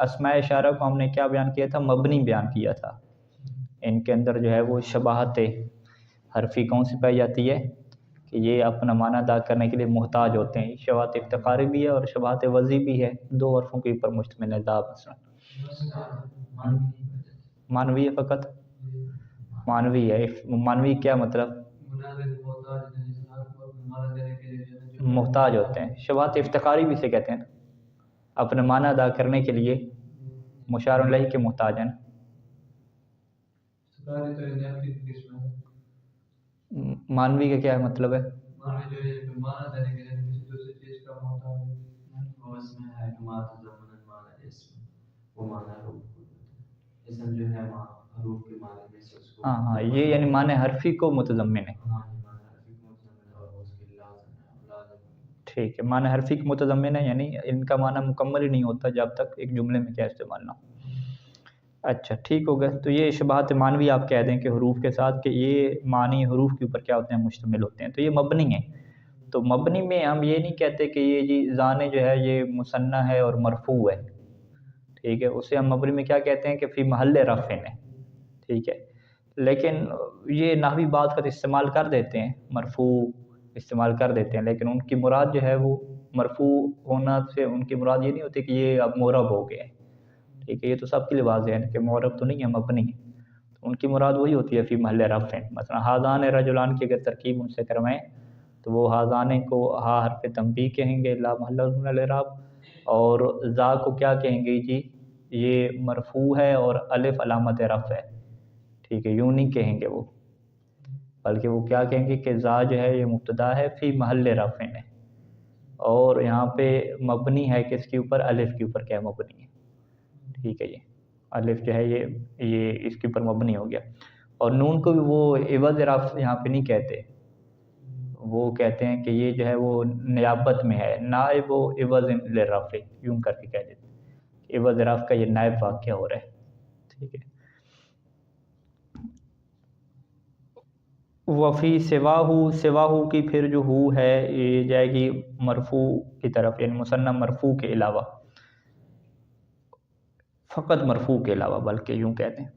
اسماء اشارہ کو ہم نے کیا بیان کیا تھا؟ مبنی بیان کیا تھا. ان کے اندر جو ہے وہ شباہت حرفی کون سی پائی جاتی ہے کہ یہ اپنا معنی ادا کرنے کے لیے محتاج ہوتے ہیں. شباہت افتقاری بھی ہے اور شباہت وضعی بھی ہے، دو حرفوں کے اوپر مشتمل ہے. دا مثلا مانوی ہے، فقط مانوی ہے. مانوی کیا مطلب؟ محتاج ہوتے ہیں. شباہت افتقاری بھی سے کہتے ہیں نا، اپنے معنی ادا کرنے کے لیے مشار الیہ کے محتاج ہیں. مانوی کا کیا مطلب ہے؟ ہاں یہ یعنی معنی حرفی کو متضمن ہے. ٹھیک ہے، معنی حرفی کو متضمن ہے، یعنی ان کا معنی مکمل ہی نہیں ہوتا جب تک ایک جملے میں کیا استعمال نہ ہو. اچھا ٹھیک ہو گیا. تو یہ شباہت معنوی آپ کہہ دیں کہ حروف کے ساتھ کہ یہ معنی حروف کے اوپر کیا ہوتے ہیں؟ مشتمل ہوتے ہیں. تو یہ مبنی ہیں. تو مبنی میں ہم یہ نہیں کہتے کہ یہ جی زانے جو ہے یہ مثنیٰ ہے اور مرفوع ہے. ٹھیک ہے، اسے ہم مبنی میں کیا کہتے ہیں کہ فی محل رفع ہے. ٹھیک ہے، لیکن یہ نحوی بعض کا استعمال کر دیتے ہیں، مرفوع استعمال کر دیتے ہیں، لیکن ان کی مراد جو ہے وہ مرفوع ہونا سے ان کی مراد یہ نہیں ہوتی کہ یہ اب معرب ہو گئے. ٹھیک ہے، یہ تو سب کے لیے واضح ہے کہ معرب تو نہیں ہے، مبنی ہے. تو ان کی مراد وہی ہوتی ہے فی محل رفع. مثلا ہاذان رجلان کی اگر ترکیب ان سے کروائیں تو وہ ہاذانے کو ہا حرف تنبیہ کہیں گے لا محل لہ من الاعراب، اور ذا کو کیا کہیں گے جی یہ مرفوع ہے اور الف علامت رفع ہے. ٹھیک ہے، یوں نہیں کہیں گے وہ، بلکہ وہ کیا کہیں گے کہ ذا جو ہے یہ مبتدا ہے فی محل رفع ہے، اور یہاں پہ مبنی ہے کس کے اوپر؟ الف کے اوپر. کیا مبنی ہے؟ ٹھیک ہے، یہ الف جو ہے یہ اس کے اوپر مبنی ہو گیا. اور نون کو بھی وہ عوض رفع یہاں پہ نہیں کہتے، وہ کہتے ہیں کہ یہ جو ہے وہ نیابت میں ہے، نائب و عوض للرفع، یوں کر کے کہہ دیتے ہیں عوض رفع کا یہ نائب واقعہ ہو رہا ہے. ٹھیک ہے، وفی سواہو کی پھر جو ہو ہے یہ جائے گی مرفوع کی طرف، یعنی مثنیٰ مرفوع کے علاوہ، فقط مرفوع کے علاوہ. بلکہ یوں کہتے ہیں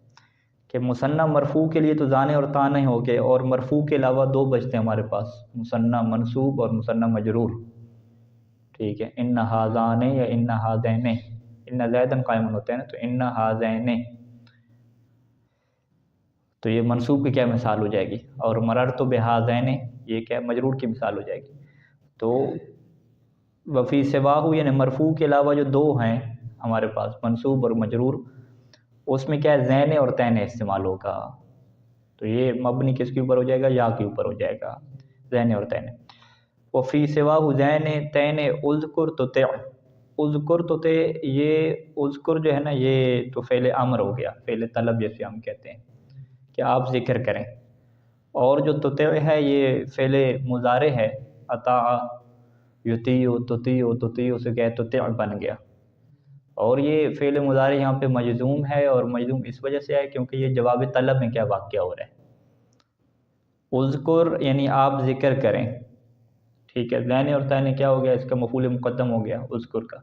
کہ مثنیٰ مرفوع کے لیے تو زانے اور تا نہیں ہو گئے، اور مرفوع کے علاوہ دو بچتے ہیں ہمارے پاس، مثنیٰ منصوب اور مثنیٰ مجرور. ٹھیک ہے، ان ہاذان یا ان ہاذین، ان زیدن قائم ہوتے ہیں نا، تو ان ہاذین تو یہ منصوب کی کیا مثال ہو جائے گی، اور مررت بہذین یہ کیا مجرور کی مثال ہو جائے گی. تو وفی سواہو یعنی مرفوع کے علاوہ جو دو ہیں ہمارے پاس منصوب اور مجرور، اس میں کیا ہے زین اور تین استعمال ہوگا. تو یہ مبنی کس کے اوپر ہو جائے گا؟ یا کے اوپر ہو جائے گا، زین اور تین. وفی سواہو زین تین اذکر تطع، اذکر تطع یہ اذکر جو ہے نا یہ تو فعل امر ہو گیا، فعل طلب جیسے ہم کہتے ہیں کہ آپ ذکر کریں. اور جو تطع ہے یہ فعل مضارع ہے، اطاع یطیع تطیع تطیع سے کیا ہے تطع بن گیا. اور یہ فعل مضارع یہاں پہ مجزوم ہے، اور مجزوم اس وجہ سے ہے کیونکہ یہ جواب طلب میں کیا واقعہ ہو رہا ہے. اذکر یعنی آپ ذکر کریں. ٹھیک ہے، زین اور تین کیا ہو گیا؟ اس کا مفعول مقدم ہو گیا اذکر کا،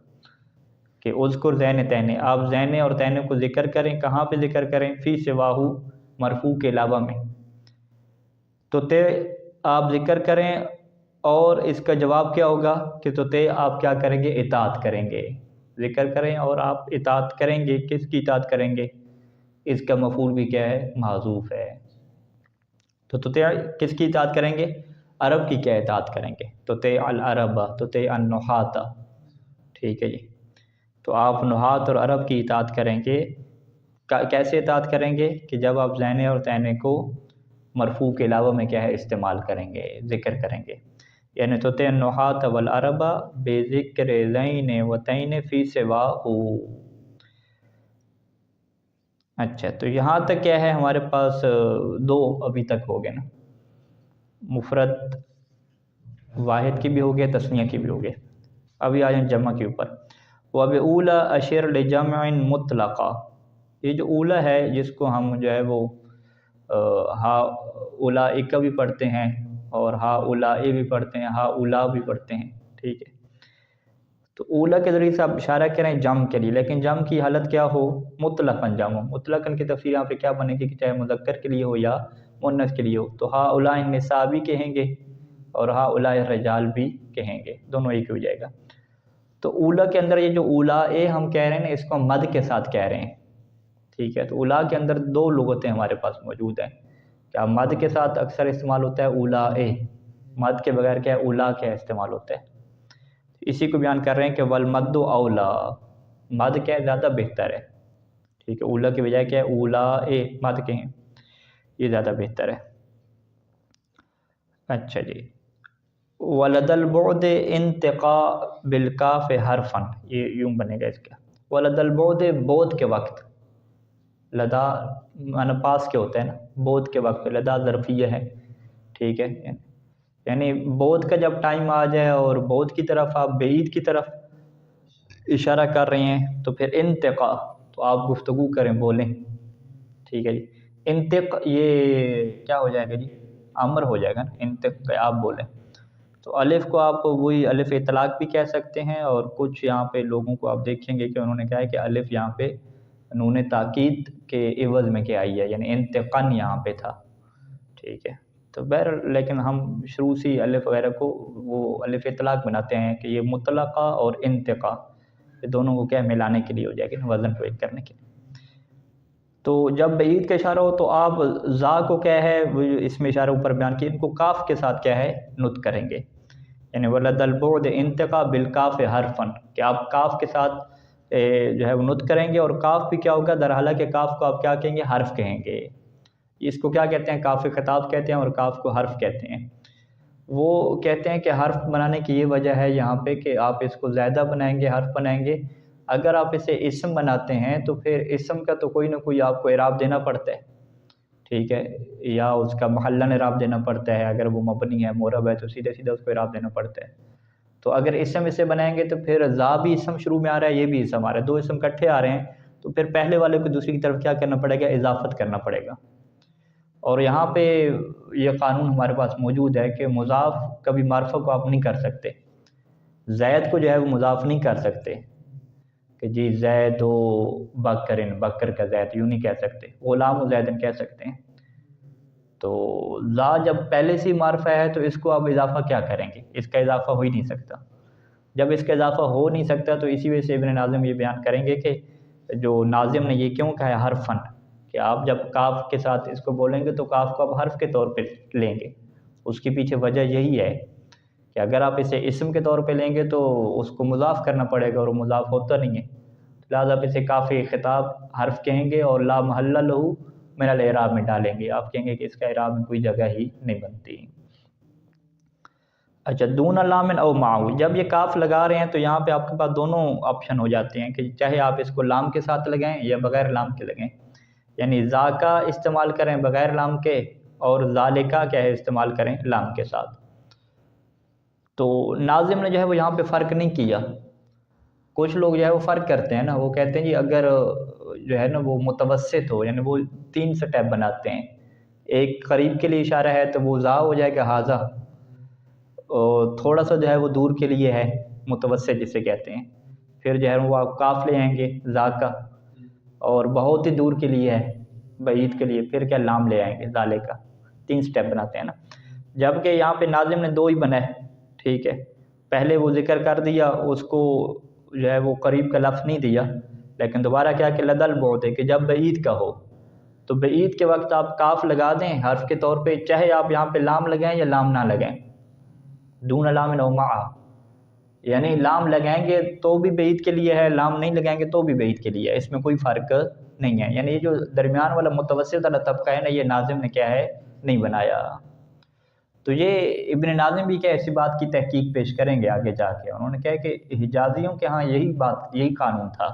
کہ اذکر زین تین، آپ زین اور تین کو ذکر کریں. کہاں پہ ذکر کریں؟ فی سواہو مرفوع کے علاوہ میں. تو تے آپ ذکر کریں، اور اس کا جواب کیا ہوگا کہ تو تے آپ کیا کریں گے؟ اطاعت کریں گے. ذکر کریں اور آپ اطاعت کریں گے. کس کی اطاعت کریں گے؟ اس کا مفعول بھی کیا ہے؟ محذوف ہے. تو تے کس کی اطاعت کریں گے؟ عرب کی کیا اطاعت کریں گے؟ تو تے العرب تو تے النحات. ٹھیک ہے جی، تو آپ نحات اور عرب کی اطاعت کریں گے. کیسے اطاعت کریں گے؟ کہ جب آپ زینے اور تینے کو مرفوع کے علاوہ میں کیا ہے استعمال کریں گے، ذکر کریں گے. یعنی تو تے النحات والعرب بذکر زین و تین فی سواہو. اچھا، تو یہاں تک کیا ہے ہمارے پاس؟ دو ابھی تک ہو گئے نا، مفرد واحد کی بھی ہو گئے، تثنیہ کی بھی ہو گئے. ابھی آ جائیں جمع کے اوپر. وَبِأُولَى أَشِرْ لِجَمْعٍ مُطْلَقًا، یہ جو اولا ہے جس کو ہم جو ہے وہ ہا اولئک بھی پڑھتے ہیں، اور ہا اولائی بھی پڑھتے ہیں، ہا اولا بھی پڑھتے ہیں. ٹھیک ہے، تو اولا کے ذریعے سے آپ اشارہ کریں جم کے لیے، لیکن جم کی حالت کیا ہو؟ مطلقاً جم ہو۔ مطلقاً کی تفسیر یہاں پہ کیا بنے گی کہ چاہے مذکر کے لیے ہو یا مؤنث کے لیے ہو، تو ہا اولا النساء بھی کہیں گے اور ہا اولا الرجال بھی کہیں گے، دونوں ایک ہو جائے گا۔ تو اولا کے اندر یہ جو اولا اے ہم کہہ رہے ہیں نا، اس کو ہم مد کے ساتھ کہہ رہے ہیں، ٹھیک ہے؟ تو اولا کے اندر دو لغتیں ہمارے پاس موجود ہیں، کیا مد کے ساتھ اکثر استعمال ہوتا ہے اولا اے، مد کے بغیر کیا ہے اولا کیا استعمال ہوتا ہے، اسی کو بیان کر رہے ہیں کہ والمد اولا، مد کیا ہے زیادہ بہتر ہے، ٹھیک ہے؟ اولا کی بجائے کیا ہے اولا اے مد کہیں، یہ زیادہ بہتر ہے۔ اچھا جی، ولد البعد انتقا بالکاف حرفن، یہ یوں بنے گا اس کا، ولد البعد بعد کے وقت، لدا مانا پاس کے ہوتا ہے نا، بعد کے وقت، لدا ظرفیہ ہے، ٹھیک ہے؟ یعنی بعد کا جب ٹائم آ جائے اور بعد کی طرف آپ بعید کی طرف اشارہ کر رہے ہیں تو پھر انتقا، تو آپ گفتگو کریں، بولیں، ٹھیک ہے جی؟ انتق یہ کیا ہو جائے گا جی؟ امر ہو جائے گا نا، انتق آپ بولیں۔ تو الف کو آپ وہی الف اطلاق بھی کہہ سکتے ہیں، اور کچھ یہاں پہ لوگوں کو آپ دیکھیں گے کہ انہوں نے کہا ہے کہ الف یہاں پہ نون تاکید کے عوض میں کیا آئی ہے، یعنی انتقن یہاں پہ تھا، ٹھیک ہے؟ تو بہر لیکن ہم شروع سے الف وغیرہ کو وہ الف اطلاق بناتے ہیں کہ یہ مطلقہ اور انتقا، یہ دونوں کو کیا ملانے کے لیے ہو جائے گا، وزن کو ایک کرنے کے لیے۔ تو جب بعید کا اشارہ ہو تو آپ زا کو کیا ہے اس میں اشارہ اوپر بیان کیا، ان کو کاف کے ساتھ کیا ہے نطق کریں گے، یعنی ولد البعد انتقا بالکاف حرفن، کہ آپ کاف کے ساتھ جو ہے وہ نطق کریں گے، اور کاف بھی کیا ہوگا در حالہ کہ کاف کو آپ کیا کہیں گے؟ حرف کہیں گے۔ اس کو کیا کہتے ہیں؟ کاف خطاب کہتے ہیں، اور کاف کو حرف کہتے ہیں۔ وہ کہتے ہیں کہ حرف بنانے کی یہ وجہ ہے یہاں پہ کہ آپ اس کو زائدہ بنائیں گے، حرف بنائیں گے، اگر آپ اسے اسم بناتے ہیں تو پھر اسم کا تو کوئی نہ کوئی آپ کو اعراب دینا پڑتا ہے، ٹھیک ہے؟ یا اس کا محلن اعراب دینا پڑتا ہے، اگر وہ مبنی ہے معرب ہے تو سیدھے سیدھے اس کو اعراب دینا پڑتا ہے۔ تو اگر اسم اسے بنائیں گے تو پھر زا بھی اسم شروع میں آ رہا ہے، یہ بھی اسم آ رہا ہے، دو اسم کٹھے آ رہے ہیں، تو پھر پہلے والے کو دوسری کی طرف کیا کرنا پڑے گا؟ اضافت کرنا پڑے گا۔ اور یہاں پہ یہ قانون ہمارے پاس موجود ہے کہ مضاف کبھی معرفہ کو آپ نہیں کر سکتے، زید کو جو ہے وہ مضاف نہیں کر سکتے کہ جی زید و بکرن، بکر کا زید، یوں نہیں کہہ سکتے، غلام و زیدن کہہ سکتے ہیں۔ تو لا جب پہلے سے معرفہ ہے تو اس کو آپ اضافہ کیا کریں گے؟ اس کا اضافہ ہو ہی نہیں سکتا۔ جب اس کا اضافہ ہو نہیں سکتا تو اسی وجہ سے ابن ناظم یہ بیان کریں گے کہ جو ناظم نے یہ کیوں کہا ہے حرفن، کہ آپ جب کاف کے ساتھ اس کو بولیں گے تو کاف کو آپ حرف کے طور پہ لیں گے، اس کے پیچھے وجہ یہی ہے کہ اگر آپ اسے اسم کے طور پہ لیں گے تو اس کو مضاف کرنا پڑے گا، اور وہ مضاف ہوتا نہیں ہے، لہٰذا آپ اسے کاف خطاب حرف کہیں گے اور لا محل لہو من الاعراب میں ڈالیں گے، آپ کہیں گے کہ اس کا اعراب میں کوئی جگہ ہی نہیں بنتی۔ اچھا، دون لام او معو، جب یہ کاف لگا رہے ہیں تو یہاں پہ آپ کے پاس دونوں آپشن ہو جاتے ہیں کہ چاہے آپ اس کو لام کے ساتھ لگائیں یا بغیر لام کے لگائیں، یعنی ذا کا استعمال کریں بغیر لام کے، اور ذالکا کیا ہے استعمال کریں لام کے ساتھ۔ تو ناظم نے جو ہے وہ یہاں پہ فرق نہیں کیا، کچھ لوگ جو ہے وہ فرق کرتے ہیں نا، وہ کہتے ہیں جی اگر جو ہے نا وہ متوسط ہو، یعنی وہ 3 سٹیپ بناتے ہیں، ایک قریب کے لیے اشارہ ہے تو وہ ذا ہو جائے گا حاذا، اور تھوڑا سا جو ہے وہ دور کے لیے ہے متوسط جسے کہتے ہیں، پھر جو ہے وہ آپ کاف لے آئیں گے ذا کا، اور بہت ہی دور کے لیے ہے بعید کے لیے پھر کیا لام لے آئیں گے ذالے کا، 3 سٹیپ بناتے ہیں نا، جبکہ یہاں پہ ناظم نے 2 ہی بنائے، ٹھیک ہے؟ پہلے وہ ذکر کر دیا، اس کو جو ہے وہ قریب کا لفظ نہیں دیا، لیکن دوبارہ کیا کہ لدل بہت ہے کہ جب بعید کا ہو تو بعید کے وقت آپ کاف لگا دیں حرف کے طور پہ، چاہے آپ یہاں پہ لام لگائیں یا لام نہ لگائیں، دون لام او مع، یعنی لام لگائیں گے تو بھی بعید کے لیے ہے، لام نہیں لگائیں گے تو بھی بعید کے لیے ہے، اس میں کوئی فرق نہیں ہے، یعنی یہ جو درمیان والا متوسط والا طبقہ ہے نا، یہ ناظم نے کیا ہے نہیں بنایا۔ تو یہ ابن ناظم بھی کیا ایسی بات کی تحقیق پیش کریں گے آگے جا کے، انہوں نے کہا کہ حجازیوں کے ہاں یہی قانون تھا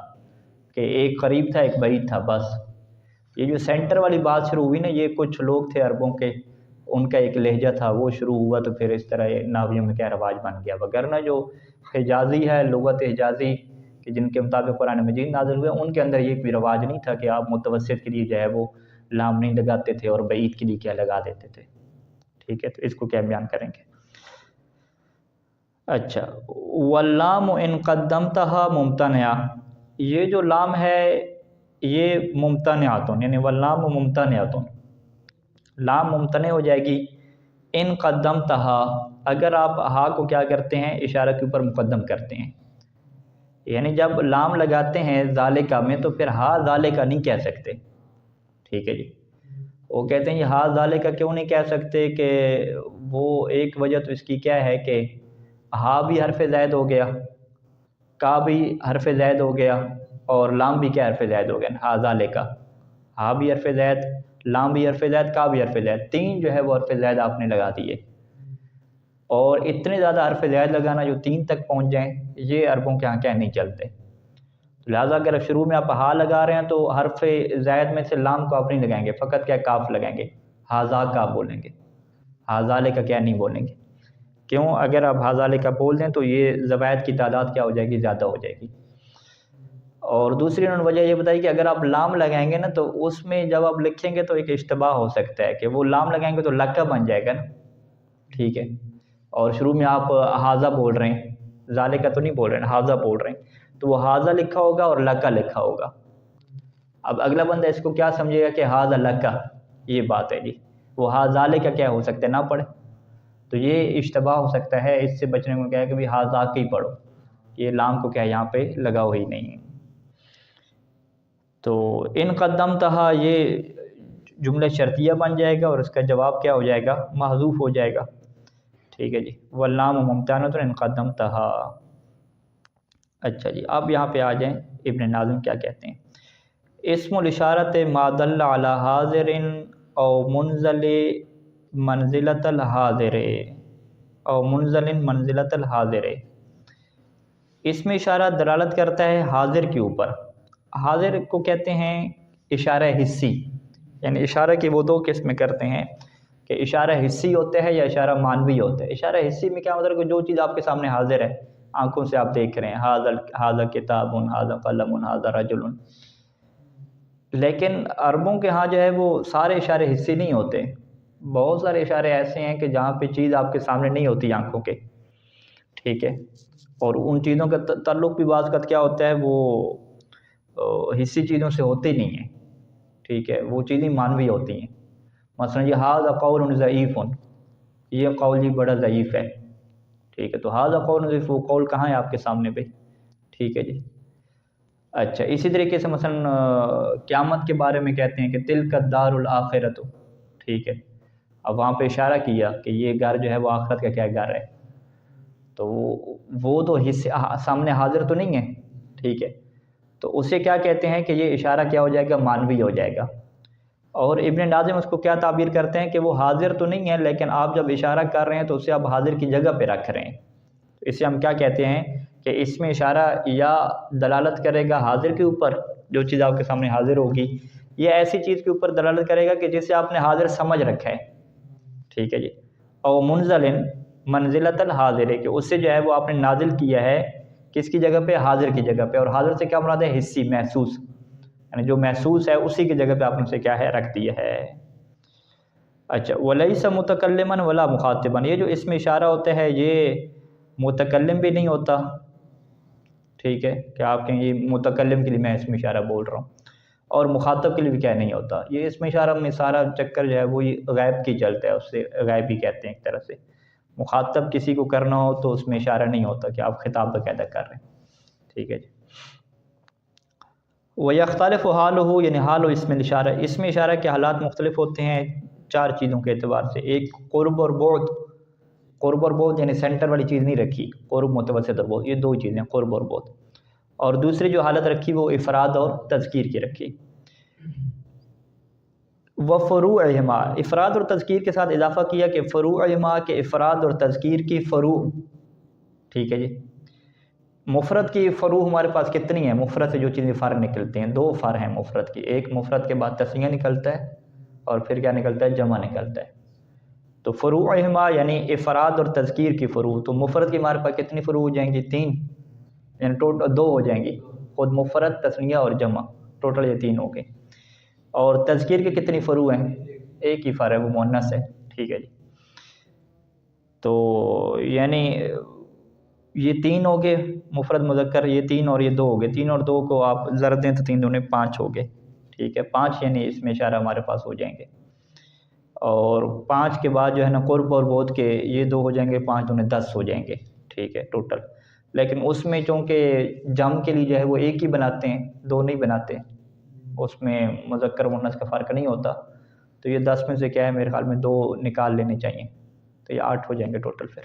کہ ایک قریب تھا ایک بعید تھا، بس یہ جو سینٹر والی بات شروع ہوئی نا، یہ کچھ لوگ تھے عربوں کے، ان کا ایک لہجہ تھا وہ شروع ہوا تو پھر اس طرح ناویوں میں کیا رواج بن گیا، وگرنہ جو حجازی ہے لغت حجازی کہ جن کے مطابق قرآن مجید نازل ہوئے، ان کے اندر یہ کوئی رواج نہیں تھا کہ آپ متوسط کے لیے جو ہے وہ لام نہیں لگاتے تھے اور بعید کے لیے کیا لگا دیتے تھے، ٹھیک ہے؟ تو اس کو کیا بیان کریں گے؟ اچھا، واللام ان قدمتها ممتنع، یہ جو لام ہے یہ ممتنعاتن، یعنی واللام ممتنعاتن، لام ممتنع ہو جائے گی ان قدمتها، اگر آپ ہا کو کیا کرتے ہیں اشارہ کے اوپر مقدم کرتے ہیں، یعنی جب لام لگاتے ہیں ذالکہ میں تو پھر ہا ذالکہ نہیں کہہ سکتے، ٹھیک ہے جی۔ وہ کہتے ہیں یہ ہا ذالکہ کیوں نہیں کہہ سکتے، کہ وہ ایک وجہ تو اس کی کیا ہے کہ ہا بھی حرف زائد ہو گیا، کا بھی حرف زائد ہو گیا، اور لام بھی کیا حرف زائد ہو گیا، ہا ذالکہ، ہا بھی حرف زائد، لام بھی حرف زائد، کا بھی حرف زائد، تین جو ہے وہ حرف زائد آپ نے لگا دیے، اور اتنے زیادہ حرف زائد لگانا جو تین تک پہنچ جائیں یہ عربوں کے ہاں کیا نہیں چلتے، لہٰذا اگر شروع میں آپ ہا لگا رہے ہیں تو حرف زائد میں سے لام کو آپ نہیں لگائیں گے، فقط کیا کاف لگائیں گے، ہاذا کا بولیں گے، ہاذالے کا کیا نہیں بولیں گے، کیوں؟ اگر آپ ہاذالے کا بول دیں تو یہ زوائد کی تعداد کیا ہو جائے گی، زیادہ ہو جائے گی۔ اور دوسری انہوں نے وجہ یہ بتائی کہ اگر آپ لام لگائیں گے نا تو اس میں جب آپ لکھیں گے تو ایک اشتباہ ہو سکتا ہے کہ وہ لام لگائیں گے تو لکہ بن جائے گا نا، ٹھیک ہے، اور شروع میں آپ ہاذا بول رہے ہیں، ذالکہ تو نہیں بول رہے ہیں، ہاذا بول رہے ہیں، تو وہ ہاذا لکھا ہوگا اور لکہ لکھا ہوگا، اب اگلا بندہ اس کو کیا سمجھے گا کہ ہاذا لکہ، یہ بات ہے جی، وہ ہاذالے کا کیا ہو سکتا ہے نہ پڑھے، تو یہ اشتباہ ہو سکتا ہے، اس سے بچنے کو کیا ہے کہ بھی ہاذا کے ہی پڑھو، یہ لام کو کیا یہاں پہ لگا ہی نہیں ہے۔ تو ان قدمتہا یہ جملہ شرطیہ بن جائے گا اور اس کا جواب کیا ہو جائے گا، محذوف ہو جائے گا، ٹھیک ہے جی، واللام ممتنعۃ ان قدمتہا۔ اچھا جی، اب یہاں پہ آ جائیں ابن ناظم کیا کہتے ہیں، اسم الاشارت ما دل علی حاضر او منزل منزلۃ الحاضر او منزل منزلۃ الحاضر، اسم اشارہ دلالت کرتا ہے حاضر کے اوپر، حاضر کو کہتے ہیں اشارہ حسی، یعنی اشارہ کی وہ دو قسمیں کرتے ہیں کہ اشارہ حسی ہوتا ہے یا اشارہ معنوی ہوتا ہے۔ اشارہ حسی میں کیا مطلب کہ جو چیز آپ کے سامنے حاضر ہے، آنکھوں سے آپ دیکھ رہے ہیں، ھذا کتاب، ھذا قلم، ھذا رجل، لیکن عربوں کے ہاں جو ہے وہ سارے اشارے حسی نہیں ہوتے، بہت سارے اشارے ایسے ہیں کہ جہاں پہ چیز آپ کے سامنے نہیں ہوتی آنکھوں کے، ٹھیک ہے، اور ان چیزوں کا تعلق بھی بعض کا کیا ہوتا ہے، وہ حسی چیزوں سے ہوتے نہیں ہیں، ٹھیک ہے، وہ چیزیں معنوی ہوتی ہیں، مثلا یہ ھذا قول ضعیف، یہ قول جی بڑا ضعیف ہے، ٹھیک ہے، تو ھذا قول ضعیف، وہ قول کہاں ہے آپ کے سامنے پہ، ٹھیک ہے جی۔ اچھا، اسی طریقے سے مثلا قیامت کے بارے میں کہتے ہیں کہ تلک الدار الآخرۃ، ٹھیک ہے، اب وہاں پہ اشارہ کیا کہ یہ گھر جو ہے وہ آخرت کا کیا گھر ہے، تو وہ تو حصے سامنے حاضر تو نہیں ہے، ٹھیک ہے، تو اسے کیا کہتے ہیں کہ یہ اشارہ کیا ہو جائے گا، معنوی ہو جائے گا، اور ابن ناظم اس کو کیا تعبیر کرتے ہیں کہ وہ حاضر تو نہیں ہے لیکن آپ جب اشارہ کر رہے ہیں تو اسے آپ حاضر کی جگہ پہ رکھ رہے ہیں، اسے ہم کیا کہتے ہیں کہ اس میں اشارہ یا دلالت کرے گا حاضر کے اوپر، جو چیز آپ کے سامنے حاضر ہوگی، یہ ایسی چیز کے اوپر دلالت کرے گا کہ جسے آپ نے حاضر سمجھ رکھا ہے، ٹھیک ہے جی، او منزل منزلۃ الحاضر، کہ اس سے جو ہے وہ آپ نے نازل کیا ہے کس کی جگہ پہ، حاضر کی جگہ پہ، اور حاضر سے کیا مراد ہے، حسی، محسوس، یعنی جو محسوس ہے اسی کی جگہ پہ آپ نے اسے کیا ہے رکھ دیا ہے۔ اچھا، ولیس متکلما ولا مخاطبا، یہ جو اس میں اشارہ ہوتا ہے یہ متکلم بھی نہیں ہوتا، ٹھیک ہے، کہ آپ کہیں یہ متکلم کے لیے میں اس میں اشارہ بول رہا ہوں، اور مخاطب کے لیے بھی کیا نہیں ہوتا، یہ اس میں اشارہ میں سارا چکر جو ہے وہ غائب کی چلتا ہے، اس سے غائب ہی کہتے ہیں ایک طرح سے، مخاطب کسی کو کرنا ہو تو اس میں اشارہ نہیں ہوتا کہ آپ خطاب باقاعدہ کر رہے ہیں، ٹھیک ہے جی۔ وَيَخْتَلِفُ حَالُهُ، یعنی حال و اسم الاشارہ، اسم اشارہ کے حالات مختلف ہوتے ہیں چار چیزوں کے اعتبار سے، ایک قرب اور بعد، قرب اور بعد یعنی سینٹر والی چیز نہیں رکھی، قرب متوسط اور بعد، یہ دو چیزیں قرب اور بعد، اور دوسری جو حالت رکھی وہ افراد اور تذکیر کی رکھی۔ وَفُرُوعِهِمَا، افراد اور تذکیر کے ساتھ اضافہ کیا کہ فروعِهِمَا، کے افراد اور تذکیر کی فروع، ٹھیک ہے جی، مفرد کی فروع ہمارے پاس کتنی ہیں، مفرد سے جو چیزیں فر نکلتے ہیں، دو فر ہیں مفرد کی، ایک مفرد کے بعد تسنیہ نکلتا ہے اور پھر کیا نکلتا ہے، جمع نکلتا ہے، تو فروعہما یعنی افراد اور تذکیر کی فروع، تو مفرد کی ہمارے پاس کتنی فروع ہو جائیں گی، تین، یعنی ٹوٹل دو ہو جائیں گی، خود مفرد، تسنیہ اور جمع، ٹوٹل یہ تین ہو گئے، اور تذکیر کی کتنی فروع ہیں، ایک ہی فر ہے، وہ مؤنث ہے، ٹھیک ہے جی، تو یعنی یہ 3 ہو گئے مفرد مذکر، یہ 3 اور یہ 2 ہو گئے، 3 اور 2 کو آپ ضرب دیں تو 3 دونے 5 ہو گئے، ٹھیک ہے، 5 یعنی اس میں اشارہ ہمارے پاس ہو جائیں گے، اور 5 کے بعد جو ہے نا قرب اور بود کے یہ 2 ہو جائیں گے، 5 دونے 10 ہو جائیں گے، ٹھیک ہے ٹوٹل۔ لیکن اس میں چونکہ جم کے لیے جو ہے وہ ایک ہی بناتے ہیں، 2 نہیں بناتے، اس میں مذکر مؤنث کا فرق نہیں ہوتا، تو یہ 10 میں سے کیا ہے میرے خیال میں 2 نکال لینے چاہیے، تو یہ 8 ہو جائیں گے ٹوٹل پھر۔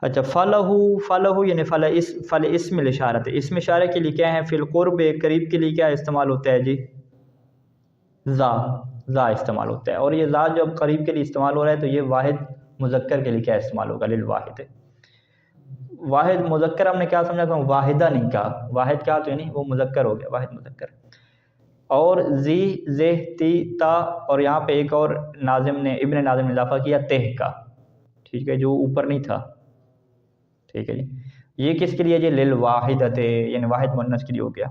اچھا فلہ یعنی فل اسم الاشارت، اسم اشارے کے لیے کیا ہے؟ فی القرب، قریب کے لیے کیا استعمال ہوتا ہے جی؟ ذا استعمال ہوتا ہے، اور یہ ذا جب قریب کے لیے استعمال ہو رہا ہے تو یہ واحد مذکر کے لیے کیا استعمال ہوگا؟ للواحد۔ واحد مذکر ہم نے کیا سمجھا تھا؟ واحدہ نہیں کہا، واحد کہا تو یعنی وہ مذکر ہو گیا، واحد مذکر۔ اور زی زہ تی تا، اور یہاں پہ ایک اور ناظم نے ابن ناظم نے اضافہ کیا تہ کا، ٹھیک ہے، جو اوپر نہیں تھا، ٹھیک ہے جی۔ یہ کس کے لیے جی؟ للواحدۃ، یعنی واحد مؤنث کے لیے ہو گیا۔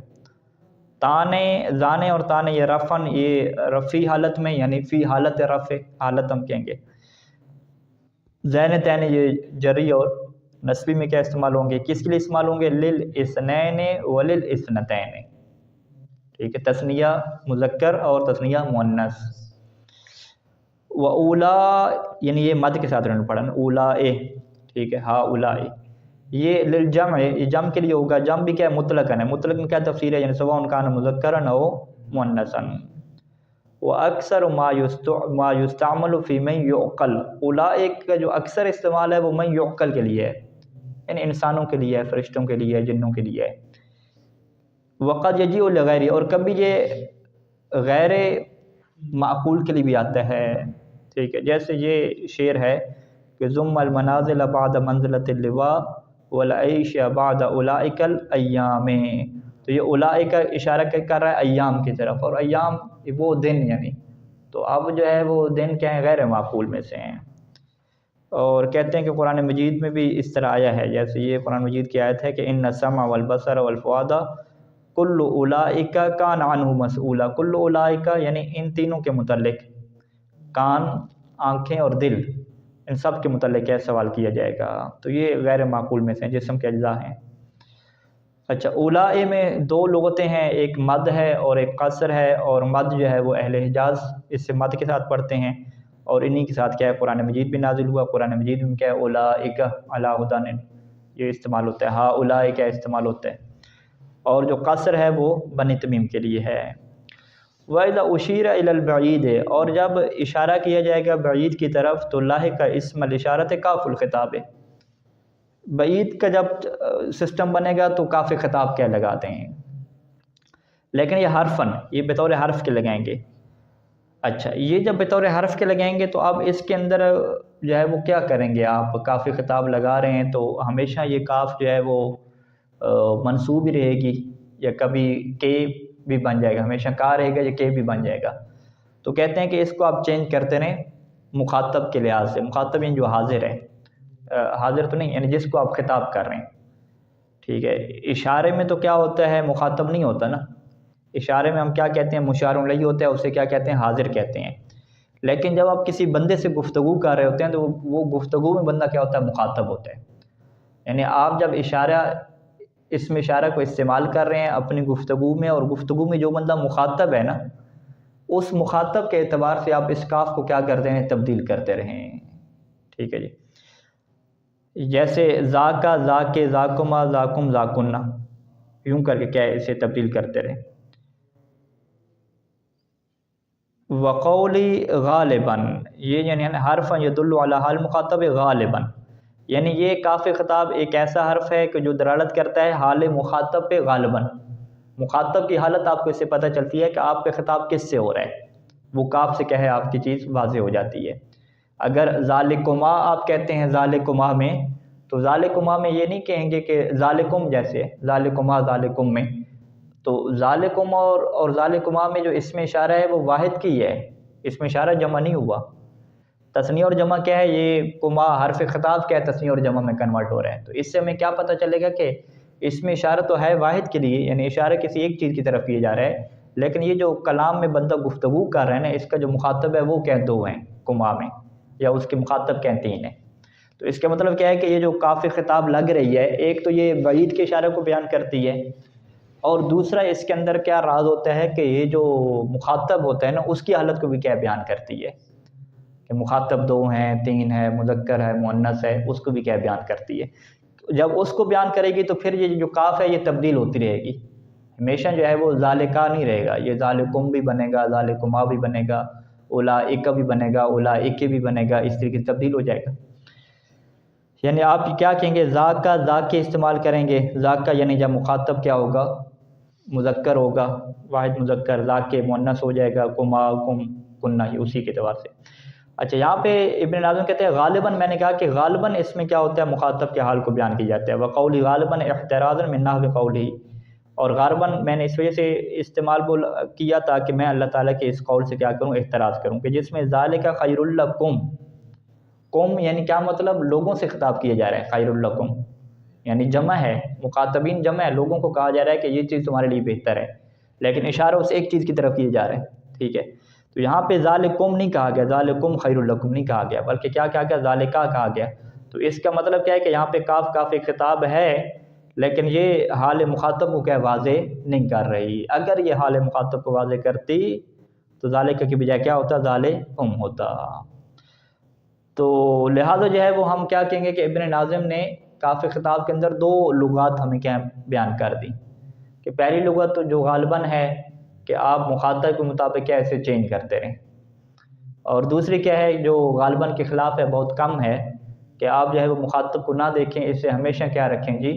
تانے زانے اور تانے یہ رفن، یہ رفعی حالت میں یعنی فی حالت رفع، حالت ہم کہیں گے۔ زین تین یہ جری اور نسبی میں کیا استعمال ہوں گے؟ کس کے لیے استعمال ہوں گے؟ للاثنین وللاثنتین، ٹھیک ہے، تثنیہ مذکر اور تثنیہ مؤنث۔ اولا یعنی یہ مد کے ساتھ پڑھا نا، اولا، ٹھیک ہے، ہا اولا، یہ للجمع، یہ جمع کے لیے ہوگا۔ جمع بھی کیا ہے؟ مطلق ہے، مطلق میں کیا تفسیر ہے؟ یعنی سواء کان مذکرا او مؤنثا۔ واکثر ما یستعمل فی من یعقل، اولئک کا جو اکثر استعمال ہے وہ من یعقل کے لیے ہے، یعنی انسانوں کے لیے ہے، فرشتوں کے لیے ہے، جنوں کے لیے ہے۔ وقد یجیء لغیر، اور کبھی یہ غیر معقول کے لیے بھی آتا ہے، ٹھیک ہے، جیسے یہ شعر ہے کہ ضم المنازل بعد منزلۃ اللواء والعیش بعد اولئک الایام، تو یہ اولئک کا اشارہ کر رہا ہے ایام کی طرف، اور ایام وہ دن، یعنی تو اب جو ہے وہ دن کیا ہیں؟ غیر معقول میں سے ہیں۔ اور کہتے ہیں کہ قرآن مجید میں بھی اس طرح آیا ہے، جیسے یہ قرآن مجید کی آیت ہے کہ ان السمع والبصر والفؤاد کل اولئک کان عنہ مسئولا، کل اولئک یعنی ان تینوں کے متعلق، کان آنکھیں اور دل، ان سب کے متعلق کیا سوال کیا جائے گا، تو یہ غیر معقول میں سے ہیں، جسم کے اجزاء ہیں۔ اچھا، اولائے میں 2 لغتیں ہیں، ایک مد ہے اور ایک قصر ہے، اور مد جو ہے وہ اہل حجاز اس سے مد کے ساتھ پڑھتے ہیں، اور انہی کے ساتھ کیا ہے قرآن مجید بھی نازل ہوا، قرآن مجید میں کیا ہے؟ اولائک علی ھدی، یہ استعمال ہوتا ہے، ہا اولائے کیا استعمال ہوتا ہے، اور جو قصر ہے وہ بنی تمیم کے لیے ہے۔ وَإِذَا أُشِيرَ إِلَى الْبَعِيدِ، اور جب اشارہ کیا جائے گا بعید کی طرف تو لاحق اسم الاشارت کاف الخطاب، بعید کا جب سسٹم بنے گا تو کاف خطاب کیا لگاتے ہیں، لیکن یہ حرفن، یہ بطور حرف کے لگائیں گے۔ اچھا، یہ جب بطور حرف کے لگائیں گے تو اب اس کے اندر جو ہے وہ کیا کریں گے؟ آپ کاف خطاب لگا رہے ہیں تو ہمیشہ یہ کاف جو ہے وہ منصوب ہی رہے گی، یا کبھی کے بھی بن جائے گا، ہمیشہ کا رہے گا یا کے بھی بن جائے گا، تو کہتے ہیں کہ اس کو آپ چینج کرتے رہیں مخاطب کے لحاظ سے، مخاطب یعنی جو حاضر ہے، حاضر تو نہیں، یعنی جس کو آپ خطاب کر رہے ہیں، ٹھیک ہے۔ اشارے میں تو کیا ہوتا ہے؟ مخاطب نہیں ہوتا نا، اشارے میں ہم کیا کہتے ہیں؟ مشار الیہ ہوتا ہے، اسے کیا کہتے ہیں؟ حاضر کہتے ہیں۔ لیکن جب آپ کسی بندے سے گفتگو کر رہے ہوتے ہیں تو وہ گفتگو میں بندہ کیا ہوتا ہے؟ مخاطب ہوتا ہے، یعنی آپ جب اس میں اشارہ کو استعمال کر رہے ہیں اپنی گفتگو میں، اور گفتگو میں جو بندہ مخاطب ہے نا، اس مخاطب کے اعتبار سے آپ اس کاف کو کیا کرتے ہیں؟ تبدیل کرتے رہیں، ٹھیک ہے جی۔ جیسے ذاکا، ذاکے، ذاکما، ذاکم، ذاکنہ، یوں کر کے کیا ہے؟ اسے تبدیل کرتے رہیں۔ وقولی غالباً، یہ یعنی حرف یدل علی حال مخاطب غالباً، یعنی یہ کاف خطاب ایک ایسا حرف ہے کہ جو دلالت کرتا ہے حال مخاطب پہ غالباً، مخاطب کی حالت آپ کو اس سے پتہ چلتی ہے کہ آپ کا خطاب کس سے ہو رہا ہے، وہ کاف سے کیا ہے آپ کی چیز واضح ہو جاتی ہے۔ اگر ذالکما آپ کہتے ہیں ذالکما میں، تو ذالکما میں یہ نہیں کہیں گے کہ ذالکم، جیسے ذالکما ذالکم میں، تو ذالکم اور ذالکما میں جو اسم اشارہ ہے وہ واحد کی ہے، اسم اشارہ جمع نہیں ہوا۔ تثنیہ اور جمع کیا ہے؟ یہ کما حرف خطاب کیا ہے؟ تثنیہ اور جمع میں کنورٹ ہو رہا ہے، تو اس سے ہمیں کیا پتہ چلے گا کہ اسم اشارہ تو ہے واحد کے لیے، یعنی اشارہ کسی ایک چیز کی طرف کیا جا رہا ہے، لیکن یہ جو کلام میں بندہ گفتگو کر رہے ہیں نا، اس کا جو مخاطب ہے وہ کیا 2 ہیں کما میں، یا اس کے مخاطب کیا 3 ہیں۔ تو اس کا مطلب کیا ہے کہ یہ جو کاف خطاب لگ رہی ہے، ایک تو یہ بعید کے اشارے کو بیان کرتی ہے، اور دوسرا اس کے اندر کیا راز ہوتا ہے کہ یہ جو مخاطب ہوتا ہے نا اس کی حالت کو بھی کیا بیان کرتی ہے، کہ مخاطب 2 ہیں 3 ہے، مذکر ہے مؤنث ہے، اس کو بھی کیا بیان کرتی ہے۔ جب اس کو بیان کرے گی تو پھر یہ جو کاف ہے یہ تبدیل ہوتی رہے گی، ہمیشہ جو ہے وہ ذالکا نہیں رہے گا، یہ ذالکم بھی بنے گا، ذالکما بھی بنے گا، اولئک بھی بنے گا، اولئک بھی بنے گا، اس طریقے سے تبدیل ہو جائے گا۔ یعنی آپ کیا کہیں گے، ذاکا ذاکے استعمال کریں گے، ذاکا یعنی جب مخاطب کیا ہوگا، مذکر ہوگا، واحد مذکر، ذاکے مؤنث ہو جائے گا، کما کم کننا، یہ اسی کے اعتبار سے۔ اچھا یہاں پہ ابن ناظم کہتے ہیں غالباً، میں نے کہا کہ غالباً اس میں کیا ہوتا ہے، مخاطب کے حال کو بیان کیا جاتا ہے، وقولی غالباً احترازا من نحو قولی، اور غالباً میں نے اس وجہ سے استعمال کیا تھا کہ میں اللہ تعالیٰ کے اس قول سے کیا کروں، احتراز کروں، کہ جس میں ذالک خیر لکم، قوم یعنی کیا مطلب، لوگوں سے خطاب کیا جا رہا ہے، خیر لکم یعنی جمع ہے، مخاطبین جمع ہے، لوگوں کو کہا جا رہا ہے کہ یہ چیز تمہارے لیے بہتر ہے، لیکن اشارہ اس ایک چیز کی طرف کیے جا رہے ہیں، ٹھیک ہے۔ تو یہاں پہ ذالکم نہیں کہا گیا، ذالکم خیر لکم نہیں کہا گیا، بلکہ کیا کہا گیا، ذالکا کہا گیا۔ تو اس کا مطلب کیا ہے کہ یہاں پہ کاف ایک خطاب ہے، لیکن یہ حال مخاطب کو کیا واضح نہیں کر رہی۔ اگر یہ حال مخاطب کو واضح کرتی تو ذالکا کی بجائے کیا ہوتا، ذالکم ہوتا۔ تو لہٰذا جو ہے وہ ہم کیا کہیں گے کہ ابن ناظم نے کاف خطاب کے اندر 2 لغات ہمیں کیا بیان کر دی، کہ پہلی لغت تو جو غالباً ہے کہ آپ مخاطب کے مطابق کیا اسے چینج کرتے رہیں، اور دوسری کیا ہے جو غالباً کے خلاف ہے، بہت کم ہے، کہ آپ جو ہے وہ مخاطب کو نہ دیکھیں، اسے ہمیشہ کیا رکھیں جی،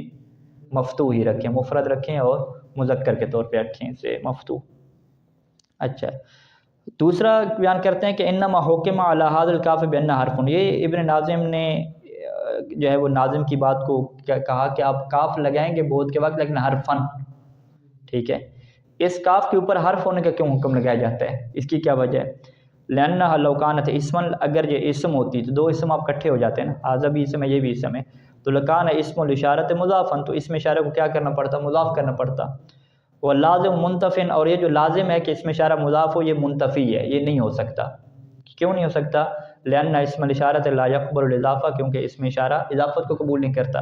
مفتوح ہی رکھیں، مفرد رکھیں اور مذکر کے طور پہ رکھیں اسے مفتوح۔ اچھا دوسرا بیان کرتے ہیں کہ انما حکم علی ھذا الکاف بان حرف، یہ ابن ناظم نے جو ہے وہ ناظم کی بات کو کیا کہا کہ آپ کاف لگائیں گے بود کے وقت، لیکن حرفن، ٹھیک ہے، اس کاف کے اوپر حرف ہونے کا کیوں حکم لگایا جاتا ہے، اس کی کیا وجہ ہے، لأنها لو كانت اسما، اگر یہ اسم ہوتی تو 2 اسم آپ کٹھے ہو جاتے ہیں نا، ھذا بھی اسم ہے یہ بھی اسم ہے، تو لکان اسم الاشارۃ مضافا، تو اسم اشارہ کو کیا کرنا پڑتا، مضاف کرنا پڑتا، وہ لازم منتفن، اور یہ جو لازم ہے کہ اسم اشارہ مضاف ہو، یہ منتفی ہے، یہ نہیں ہو سکتا، کیوں نہیں ہو سکتا، لأن اسم الاشارۃ لا يقبل الاضافہ، کیونکہ اسم اشارہ اضافت کو قبول نہیں کرتا،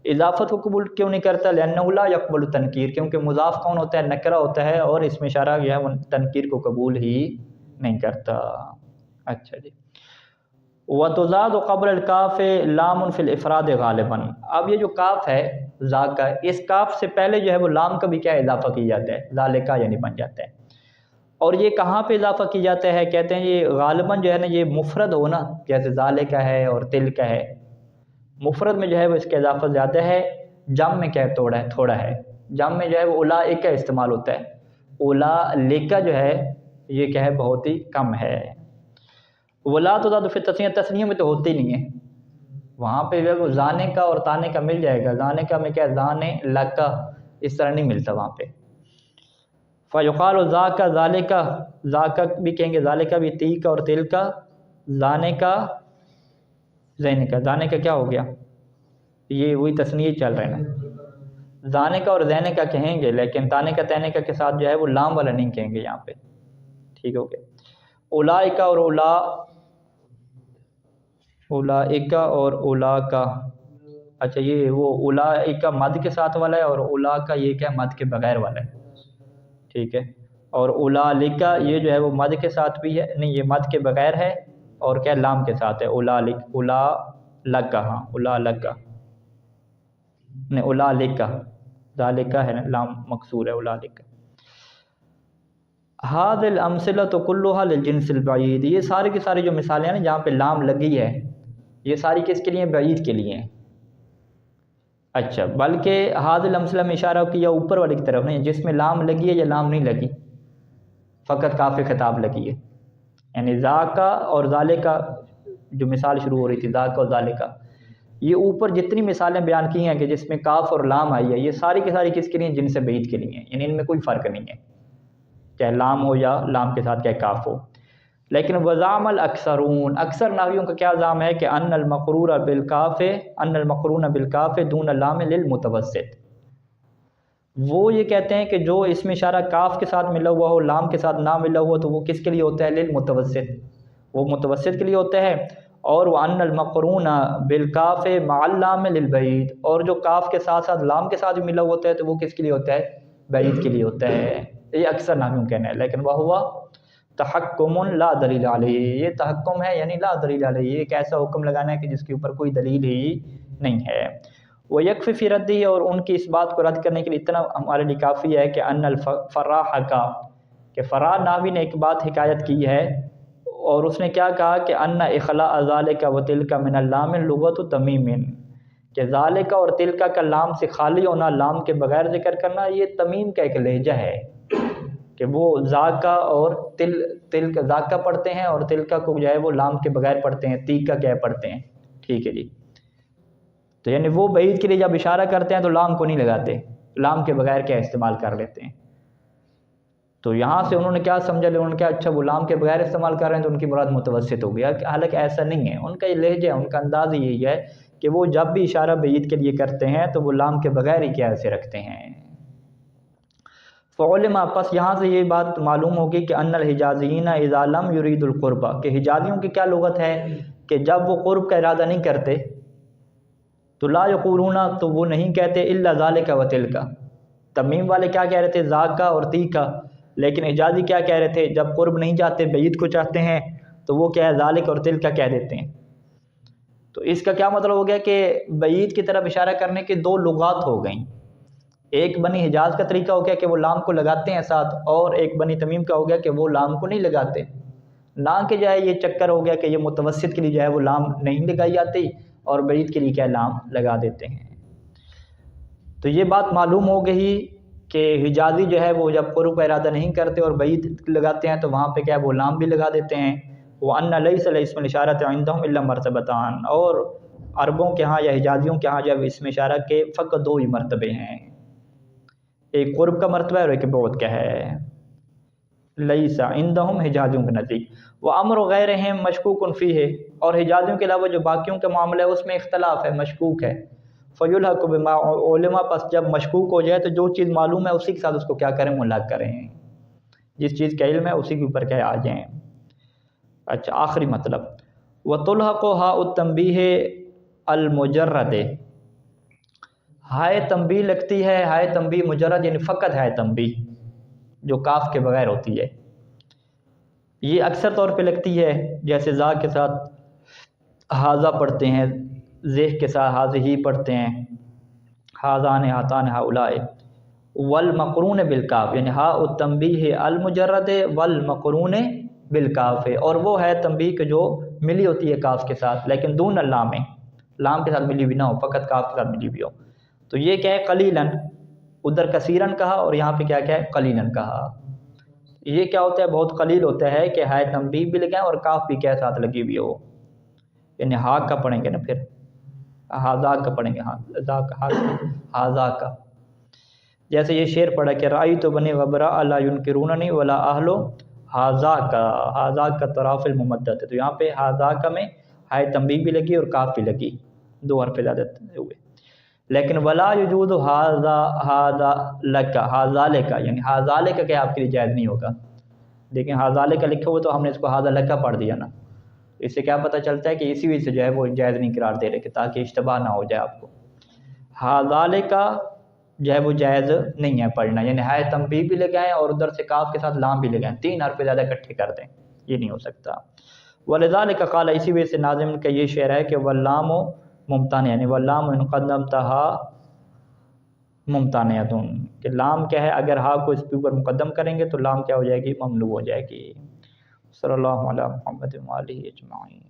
اضافت کو قبول کیوں نہیں کرتا، لأنه لا يقبل التنکیر، کیونکہ مضاف کون ہوتا ہے، نکرہ ہوتا ہے، اور اسم اشارہ جو ہے وہ تنکیر کو قبول ہی نہیں کرتا۔ اچھا جی، وَتُزَادُ قبل الکاف لام فی الافراد غالباً، اب یہ جو کاف ہے ذاکا، اس کاف سے پہلے جو ہے وہ لام کا بھی کیا اضافہ کی جاتا ہے، ذالکا یعنی بن جاتا ہے، اور یہ کہاں پہ اضافہ کی جاتا ہے، کہتے ہیں یہ غالباً جو ہے نا یہ مفرد ہو نا، جیسے ذالکا ہے اور تل کا ہے، مفرد میں جو ہے وہ اس کا اضافہ زیادہ ہے، جم میں کیا تھوڑا ہے، جم میں جو ہے وہ اولئک کا استعمال ہوتا ہے، اولئک جو ہے یہ کیا ہے بہت ہی کم ہے۔ ولا تزاد فی التثنیہ، تثنیہ میں تو ہوتی نہیں ہے، وہاں پہ جو ہے وہ زانے کا اور تانے کا مل جائے گا، زانے کا میں کیا زانے لکا، اس طرح نہیں ملتا وہاں پہ۔ فیقال ذاکا ذالکا، ذاکا بھی کہیں گے، ذالکا بھی، تی کا اور تل کا، زانے کا زین کا، زانے کا کیا ہو گیا، یہ وہی تثنیہ چل رہا ہے نا، زانے کا اور زین کا کہیں گے، لیکن تانے کا تینے کا کے ساتھ جو ہے وہ لام والا نہیں کہیں گے یہاں پہ، ٹھیک ہو گیا۔ اولئک اور اولئک اور اولا کا، اچھا یہ وہ اولئک مد کے ساتھ والا ہے، اور اولا کا یہ کیا مد کے بغیر والا ہے، ٹھیک ہے، اور اولئک یہ جو ہے وہ مد کے ساتھ بھی ہے، نہیں یہ مد کے بغیر ہے، اور کیا لام کے ساتھ ہے، اولئک، ہاں اولئک نہیں اولئک، ذالک ہے نا لام مکسور ہے، اولئک۔ ھذ الامثلۃ کلھا للجنس البعید، یہ ساری کی ساری جو مثالیں ہیں نا جہاں پہ لام لگی ہے، یہ ساری کس کے لیے، بعید کے لیے ہیں۔ اچھا بلکہ ھذ الامثلہ میں اشارہ کیا اوپر والی کی طرف نہیں، جس میں لام لگی ہے یا لام نہیں لگی، فقط کاف خطاب لگی ہے، یعنی ذاکا اور ذالکا جو مثال شروع ہو رہی تھی، ذاکا اور ذالکا، یہ اوپر جتنی مثالیں بیان کی ہیں کہ جس میں کاف اور لام آئی ہے، یہ ساری کی ساری کس کے لیے، جنس بعید کے لیے ہیں، یعنی ان میں کوئی فرق نہیں ہے، چاہے لام ہو یا لام کے ساتھ چاہے کاف ہو۔ لیکن وزعم الاکثرون، اکثر نحویوں کا کیا زعم ہے کہ ان المقرون بالکاف دون اللام للمتوسط، وہ یہ کہتے ہیں کہ جو اس میں اشارہ کاف کے ساتھ ملا ہوا ہو، لام کے ساتھ نہ ملا ہوا، تو وہ کس کے لیے ہوتا ہے، للمتوسط، وہ متوسط کے لیے ہوتا ہے، اور وَأَنَّ الْمَقْرُونَ بِالْكَافِ مَعَ اللَّامِ لِلْبَعِيدِ، اور جو کاف کے ساتھ ساتھ لام کے ساتھ بھی ملا ہوتا ہے تو وہ کس کے لیے ہوتا ہے؟ بعید کے لیے ہوتا ہے. یہ اکثر نحویوں کہنا ہے. لیکن وَهُوَ تَحَكُّمٌ لَا دَلِيلَ عَلَيْهِ، یہ تحکم ہے یعنی لا دلیل علیہ، ایک ایسا حکم لگانا ہے کہ جس کے اوپر کوئی دلیل ہی نہیں ہے. وَيَكْفِ فِي رَدِّهِ، اور ان کی اس بات کو رد کرنے کے لیے اتنا ہمارے لیے کافی ہے کہ ان الفراح کا، کہ فراح ناوی نے ایک بات حکایت کی ہے اور اس نے کیا کہا کہ ان اخلاء ذالک و تلک من اللام لغت تمیم، کہ ذالک اور تلک کا لام سے خالی ہونا، لام کے بغیر ذکر کرنا، یہ تمیم کا ایک لہجہ ہے کہ وہ ذاکا اور تلک ذاکا پڑھتے ہیں اور تلکا کو جو ہے وہ لام کے بغیر پڑھتے ہیں، تیکا کیا پڑھتے ہیں. ٹھیک ہے جی. تو یعنی وہ بعید کے لیے جب اشارہ کرتے ہیں تو لام کو نہیں لگاتے، لام کے بغیر کیا استعمال کر لیتے ہیں. تو یہاں سے انہوں نے کیا سمجھا، انہوں نے کیا اچھا وہ لام کے بغیر استعمال کر رہے ہیں تو ان کی مراد متوسط ہو گیا، حالانکہ ایسا نہیں ہے. ان کا یہ لہجہ ہے، ان کا انداز یہی ہے کہ وہ جب بھی اشارہ بعید کے لیے کرتے ہیں تو وہ لام کے بغیر ہی کیا ایسے رکھتے ہیں. فعلم، پس یہاں سے یہ بات معلوم ہوگی کہ ان الحجازیین اذا لم یرید القربہ، کہ حجازیوں کی کیا لغت ہے کہ جب وہ قرب کا ارادہ نہیں کرتے تو لا یقولون، تو وہ نہیں کہتے الا ذالک و تلک. تمیم والے کیا کہہ رہے تھے؟ ذاکا اور تیکا. لیکن حجازی کیا کہہ رہے تھے؟ جب قرب نہیں چاہتے، بعید کو چاہتے ہیں تو وہ کیا ہے؟ ذالک اور تلک کہہ دیتے ہیں. تو اس کا کیا مطلب ہو گیا کہ بعید کی طرف اشارہ کرنے کی دو لغات ہو گئیں. ایک بنی حجاز کا طریقہ ہو گیا کہ وہ لام کو لگاتے ہیں ساتھ، اور ایک بنی تمیم کا ہو گیا کہ وہ لام کو نہیں لگاتے. نہ کہ جو ہے یہ چکر ہو گیا کہ یہ متوسط کے لیے جو ہے وہ لام نہیں لگائی جاتی اور بعید کے لیے کیا لام لگا دیتے ہیں. تو یہ بات معلوم ہو گئی کہ حجازی جو ہے وہ جب قرب کا ارادہ نہیں کرتے اور بعید لگاتے ہیں تو وہاں پہ کیا ہے وہ لام بھی لگا دیتے ہیں. وَأَنَّ لَيْسَ لِاسْمِ الْإِشَارَةِ عِندَهُمْ إِلَّا مَرْتَبَتَانِ، اور عربوں کے ہاں یا حجازیوں کے ہاں جب اسم اشارہ کے فقط دو ہی مرتبے ہیں، ایک قرب کا مرتبہ ہے اور ایک بعد کا ہے. لیس عندہم، حجازیوں کے نزدیک. وامر غیرہم مشکوک فیہ، اور حجازیوں کے علاوہ جو باقیوں کا معاملہ ہے اس میں اختلاف ہے، مشکوک ہے. فیلحق بما علم، پس جب مشکوک ہو جائے تو جو چیز معلوم ہے اسی کے ساتھ اس کو کیا کریں؟ ملحق کریں، جس چیز کا علم ہے اسی کے اوپر کیا آ جائیں. اچھا آخری مطلب، وتلحق ہاء التنبیہ المجرد، ہائے تنبیہ لگتی ہے، ہائے تنبیہ مجرد یعنی فقط ہائے تنبیہ جو کاف کے بغیر ہوتی ہے. یہ اکثر طور پہ لگتی ہے، جیسے ذا کے ساتھ حاذا پڑھتے ہیں، ذہ کے ساتھ حاذہی پڑھتے ہیں، حاذان ہاتان ہؤلاء. والمقرون بالکاف، یعنی ہاء التنبیہ المجرد والمقرون بالکاف، اور وہ ہے تنبیہ کہ جو ملی ہوتی ہے کاف کے ساتھ لیکن دون اللام، لام کے ساتھ ملی ہوئی نہ ہو، فقط کاف کے ساتھ ملی ہوئی ہو. تو یہ کیا ہے؟ قلیلاً، ادھر کثیراً کہا اور یہاں پہ کیا کیا ہے؟ قلیلاً کہا. یہ کیا ہوتا ہے؟ بہت قلیل ہوتا ہے کہ ہائے تنبیہ بھی لگائیں اور کاف بھی کیا ساتھ لگی ہوئی ہو. یعنی ہا کا پڑھیں گے نا، پھر ہاذا کا پڑھیں گے، ہاذا کا. جیسے یہ شعر پڑھا کہ رائی تو بنی غبرا لا ینکروننی ولا اہلو ہاذا کا، ہاذا کا طراف الممدد ہے. تو یہاں پہ ہاذا کا میں ہائے تنبیہ بھی لگی اور کاف بھی لگی، دو حرف زیادہ ہوئے. لیکن ولا یجوز ہاذا لک، ہاذا لک، یعنی ہاذا لک کہ آپ کے لیے جائز نہیں ہوگا. لیکن ہاذا لک لکھا ہوا تو ہم نے اس کو ہاذا لک پڑھ دیا نا. اس سے کیا پتہ چلتا ہے کہ اسی وجہ سے جو ہے وہ جائز نہیں قرار دے رہے کہ تاکہ اشتباہ نہ ہو جائے آپ کو. ہاذا لک جو ہے وہ جائز نہیں ہے پڑھنا، یعنی ہائے تنبیہ بھی لگائیں اور ادھر سے کاف کے ساتھ لام بھی لگائیں، تین حرف زیادہ اکٹھے کر دیں، یہ نہیں ہو سکتا. ولذالک قال، اسی وجہ سے ناظم کا یہ شعر ہے کہ واللام ممتنع، یعنی واللام ان قدمتها ممتنعۃ، کہ لام کیا ہے اگر ہا کو اس کے اوپر مقدم کریں گے تو لام کیا ہو جائے گی؟ ممنوع ہو جائے گی. صلی اللہ علیہ محمد و آلہ اجمعین.